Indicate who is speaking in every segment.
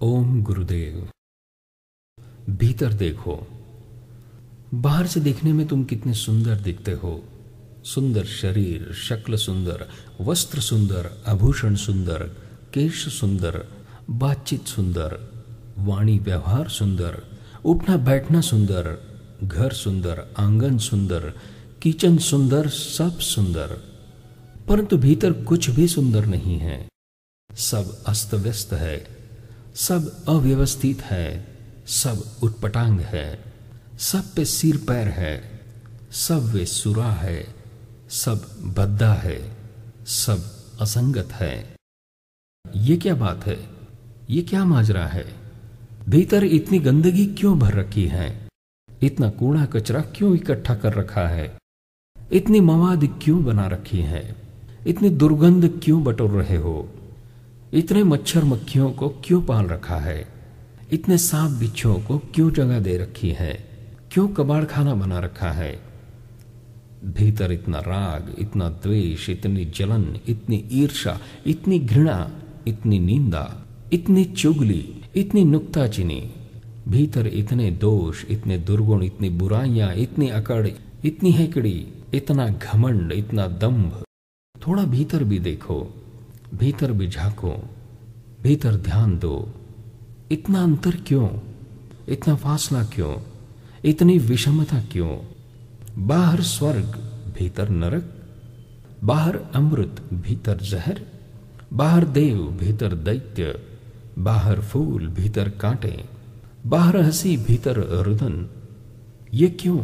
Speaker 1: ओम गुरुदेव। भीतर देखो। बाहर से देखने में तुम कितने सुंदर दिखते हो। सुंदर शरीर, शक्ल सुंदर, वस्त्र सुंदर, आभूषण सुंदर, केश सुंदर, बातचीत सुंदर, वाणी व्यवहार सुंदर, उठना बैठना सुंदर, घर सुंदर, आंगन सुंदर, किचन सुंदर, सब सुंदर। परंतु भीतर कुछ भी सुंदर नहीं है। सब अस्त व्यस्त है, सब अव्यवस्थित है, सब उटपटांग है, सब पे सिर पैर है, सब वे सुरा है, सब भद्दा है, सब असंगत है। ये क्या बात है? ये क्या माजरा है? भीतर इतनी गंदगी क्यों भर रखी है? इतना कूड़ा कचरा क्यों इकट्ठा कर रखा है? इतनी मवाद क्यों बना रखी है? इतनी दुर्गंध क्यों बटोर रहे हो? इतने मच्छर मक्खियों को क्यों पाल रखा है? इतने सांप बिच्छुओं को क्यों जगह दे रखी है? क्यों कबाड़ खाना बना रखा है? भीतर इतना राग, इतना द्वेष, इतनी जलन, इतनी ईर्ष्या, इतनी घृणा, इतनी निंदा, इतनी चुगली, इतनी नुक्ताचीनी। भीतर इतने दोष, इतने दुर्गुण, इतनी बुराइयां, इतनी अकड़, इतनी हेकड़ी, इतना घमंड, इतना दंभ। थोड़ा भीतर भी देखो, भीतर भी झांको, भीतर ध्यान दो। इतना अंतर क्यों? इतना फासला क्यों? इतनी विषमता क्यों? बाहर स्वर्ग, भीतर नरक। बाहर अमृत, भीतर जहर। बाहर देव, भीतर दैत्य। बाहर फूल, भीतर कांटे। बाहर हंसी, भीतर रुदन। ये क्यों?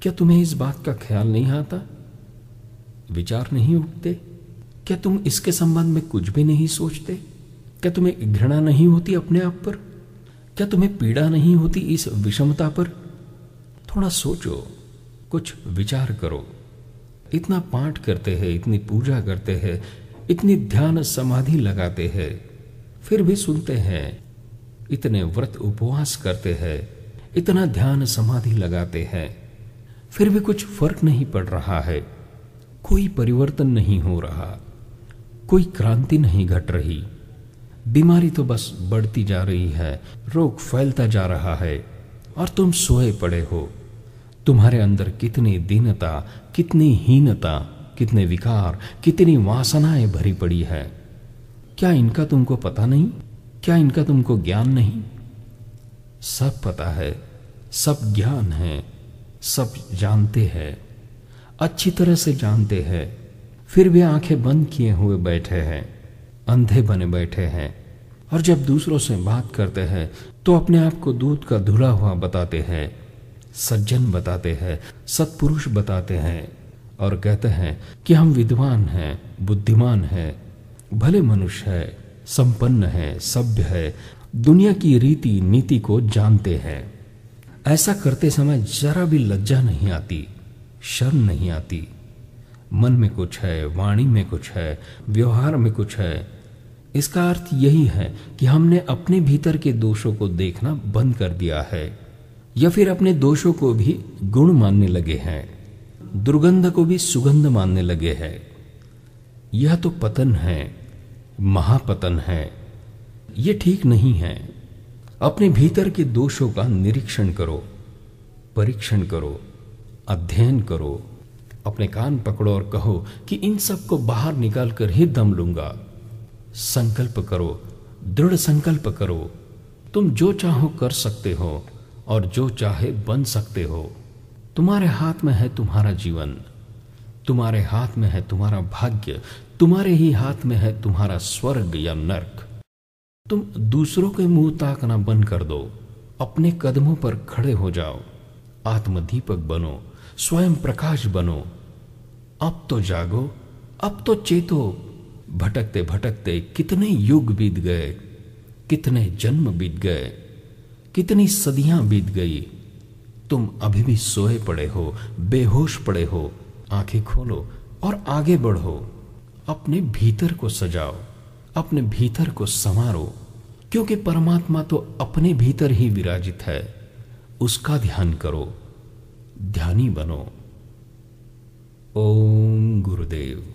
Speaker 1: क्या तुम्हें इस बात का ख्याल नहीं आता? विचार नहीं उठते? क्या तुम इसके संबंध में कुछ भी नहीं सोचते? क्या तुम्हें घृणा नहीं होती अपने आप पर? क्या तुम्हें पीड़ा नहीं होती इस विषमता पर? थोड़ा सोचो, कुछ विचार करो। इतना पाठ करते हैं, इतनी पूजा करते हैं, इतनी ध्यान समाधि लगाते हैं, फिर भी सुनते हैं। इतने व्रत उपवास करते हैं, इतना ध्यान समाधि लगाते हैं, फिर भी कुछ फर्क नहीं पड़ रहा है। कोई परिवर्तन नहीं हो रहा, कोई क्रांति नहीं घट रही। बीमारी तो बस बढ़ती जा रही है, रोग फैलता जा रहा है और तुम सोए पड़े हो। तुम्हारे अंदर कितनी दीनता, कितनी हीनता, कितने विकार, कितनी वासनाएं भरी पड़ी है। क्या इनका तुमको पता नहीं? क्या इनका तुमको ज्ञान नहीं? सब पता है, सब ज्ञान है, सब जानते हैं, अच्छी तरह से जानते हैं, फिर भी आंखें बंद किए हुए बैठे हैं, अंधे बने बैठे हैं। और जब दूसरों से बात करते हैं तो अपने आप को दूध का धुला हुआ बताते हैं, सज्जन बताते हैं, सत्पुरुष बताते हैं और कहते हैं कि हम विद्वान हैं, बुद्धिमान हैं, भले मनुष्य है, संपन्न है, सभ्य है, दुनिया की रीति नीति को जानते हैं। ऐसा करते समय जरा भी लज्जा नहीं आती, शर्म नहीं आती। मन में कुछ है, वाणी में कुछ है, व्यवहार में कुछ है। इसका अर्थ यही है कि हमने अपने भीतर के दोषों को देखना बंद कर दिया है, या फिर अपने दोषों को भी गुण मानने लगे हैं, दुर्गंध को भी सुगंध मानने लगे हैं। यह तो पतन है, महापतन है। यह ठीक नहीं है। अपने भीतर के दोषों का निरीक्षण करो, परीक्षण करो, अध्ययन करो। अपने कान पकड़ो और कहो कि इन सब को बाहर निकाल कर ही दम लूंगा। संकल्प करो, दृढ़ संकल्प करो। तुम जो चाहो कर सकते हो और जो चाहे बन सकते हो। तुम्हारे हाथ में है तुम्हारा जीवन, तुम्हारे हाथ में है तुम्हारा भाग्य, तुम्हारे ही हाथ में है तुम्हारा स्वर्ग या नर्क। तुम दूसरों के मुंह ताकना बंद कर दो, अपने कदमों पर खड़े हो जाओ, आत्मदीपक बनो, स्वयं प्रकाश बनो। अब तो जागो, अब तो चेतो। भटकते भटकते कितने युग बीत गए, कितने जन्म बीत गए, कितनी सदियां बीत गई। तुम अभी भी सोए पड़े हो, बेहोश पड़े हो। आंखें खोलो और आगे बढ़ो। अपने भीतर को सजाओ, अपने भीतर को संवारो, क्योंकि परमात्मा तो अपने भीतर ही विराजित है। उसका ध्यान करो, ध्यानी बनो। ओम गुरुदेव।